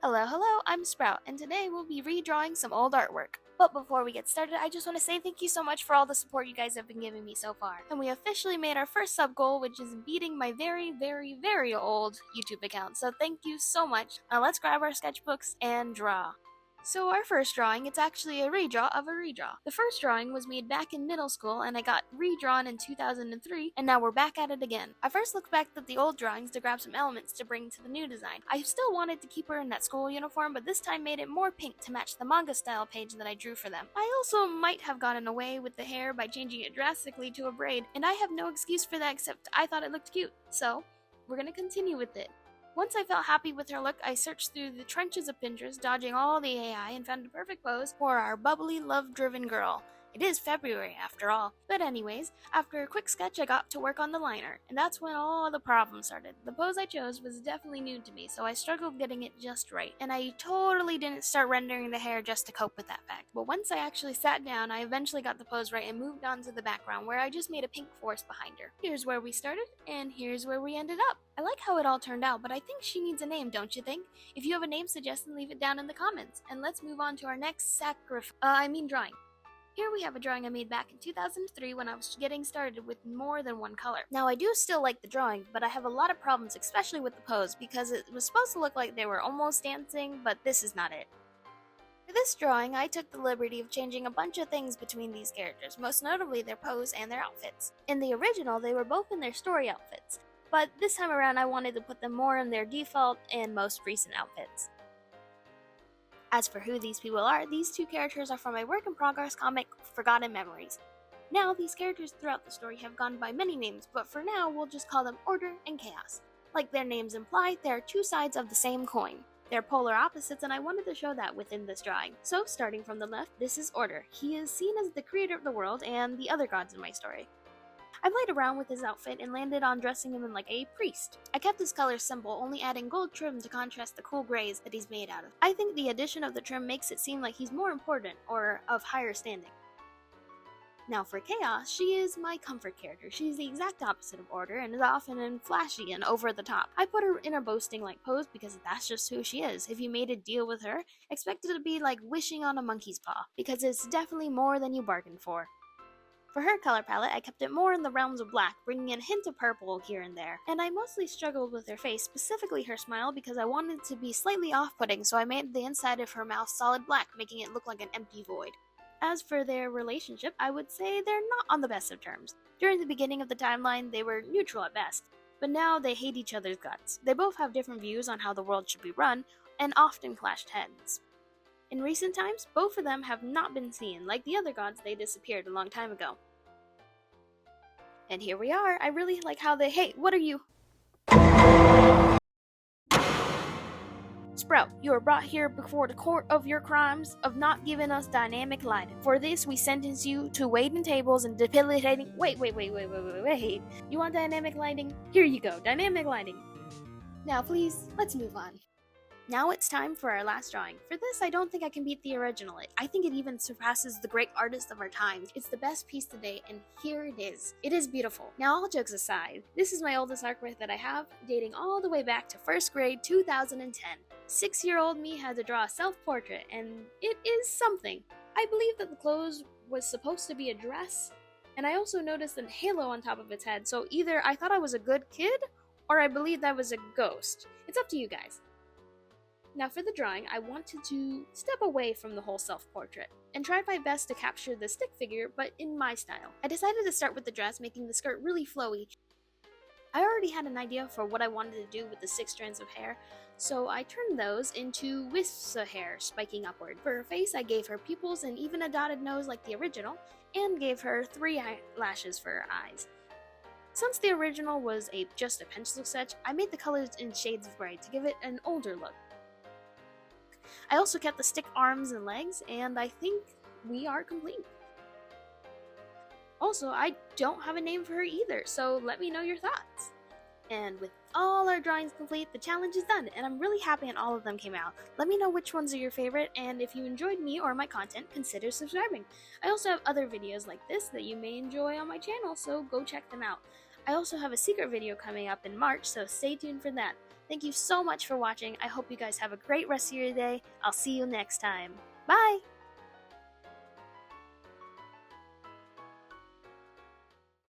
Hello, I'm Sprout, and today we'll be redrawing some old artwork. But before we get started, I just want to say thank you so much for all the support you guys have been giving me so far. And we officially made our first sub goal, which is beating my very old YouTube account. So thank you so much. Now let's grab our sketchbooks and draw. So our first drawing, it's actually a redraw of a redraw. The first drawing was made back in middle school and I got redrawn in 2003, and now we're back at it again. I first looked back at the old drawings to grab some elements to bring to the new design. I still wanted to keep her in that school uniform, but this time made it more pink to match the manga style page that I drew for them. I also might have gotten away with the hair by changing it drastically to a braid, and I have no excuse for that except I thought it looked cute. So, we're gonna continue with it. Once I felt happy with her look, I searched through the trenches of Pinterest, dodging all the AI, and found a perfect pose for our bubbly, love-driven girl. It is February after all. But anyways, after a quick sketch I got to work on the liner, and that's when all the problems started. The pose I chose was definitely new to me, so I struggled getting it just right, and I totally didn't start rendering the hair just to cope with that fact. But once I actually sat down, I eventually got the pose right and moved on to the background, where I just made a pink forest behind her. Here's where we started, and here's where we ended up. I like how it all turned out, but I think she needs a name, don't you think? If you have a name suggestion, leave it down in the comments, and let's move on to our next drawing. Here we have a drawing I made back in 2003 when I was getting started with more than one color. Now I do still like the drawing, but I have a lot of problems, especially with the pose, because it was supposed to look like they were almost dancing, but this is not it. For this drawing, I took the liberty of changing a bunch of things between these characters, most notably their pose and their outfits. In the original, they were both in their story outfits, but this time around I wanted to put them more in their default and most recent outfits. As for who these people are, these two characters are from my work-in-progress comic, Forgotten Memories. Now, these characters throughout the story have gone by many names, but for now, we'll just call them Order and Chaos. Like their names imply, they are two sides of the same coin. They're polar opposites, and I wanted to show that within this drawing. So, starting from the left, this is Order. He is seen as the creator of the world and the other gods in my story. I played around with his outfit and landed on dressing him in like a priest. I kept his color simple, only adding gold trim to contrast the cool grays that he's made out of. I think the addition of the trim makes it seem like he's more important, or of higher standing. Now for Chaos, she is my comfort character. She's the exact opposite of Order and is often flashy and over the top. I put her in a boasting-like pose because that's just who she is. If you made a deal with her, expect it to be like wishing on a monkey's paw, because it's definitely more than you bargained for. For her color palette, I kept it more in the realms of black, bringing in a hint of purple here and there. And I mostly struggled with her face, specifically her smile, because I wanted it to be slightly off-putting, so I made the inside of her mouth solid black, making it look like an empty void. As for their relationship, I would say they're not on the best of terms. During the beginning of the timeline, they were neutral at best, but now they hate each other's guts. They both have different views on how the world should be run, and often clashed heads. In recent times, both of them have not been seen. Like the other gods, they disappeared a long time ago. And here we are. I really like how they— Hey, what are you? Sprout, you are brought here before the court of your crimes of not giving us dynamic lighting. For this, we sentence you to waiting tables and debilitating— Wait. You want dynamic lighting? Here you go, dynamic lighting. Now please, let's move on. Now it's time for our last drawing. For this, I don't think I can beat the original. I think it even surpasses the great artists of our times. It's the best piece to date, and here it is. It is beautiful. Now, all jokes aside, this is my oldest artwork that I have, dating all the way back to first grade 2010. 6-year-old me had to draw a self-portrait, and it is something. I believe that the clothes was supposed to be a dress, and I also noticed a halo on top of its head, so either I thought I was a good kid, or I believed I was a ghost. It's up to you guys. Now for the drawing, I wanted to step away from the whole self-portrait, and tried my best to capture the stick figure, but in my style. I decided to start with the dress, making the skirt really flowy. I already had an idea for what I wanted to do with the 6 strands of hair, so I turned those into wisps of hair spiking upward. For her face, I gave her pupils and even a dotted nose like the original, and gave her 3 eyelashes for her eyes. Since the original was just a pencil sketch, I made the colors in shades of gray to give it an older look. I also kept the stick arms and legs, and I think we are complete. Also, I don't have a name for her either, so let me know your thoughts. And with all our drawings complete, the challenge is done, and I'm really happy and all of them came out. Let me know which ones are your favorite, and if you enjoyed me or my content, consider subscribing. I also have other videos like this that you may enjoy on my channel, so go check them out. I also have a secret video coming up in March, so stay tuned for that. Thank you so much for watching. I hope you guys have a great rest of your day. I'll see you next time. Bye!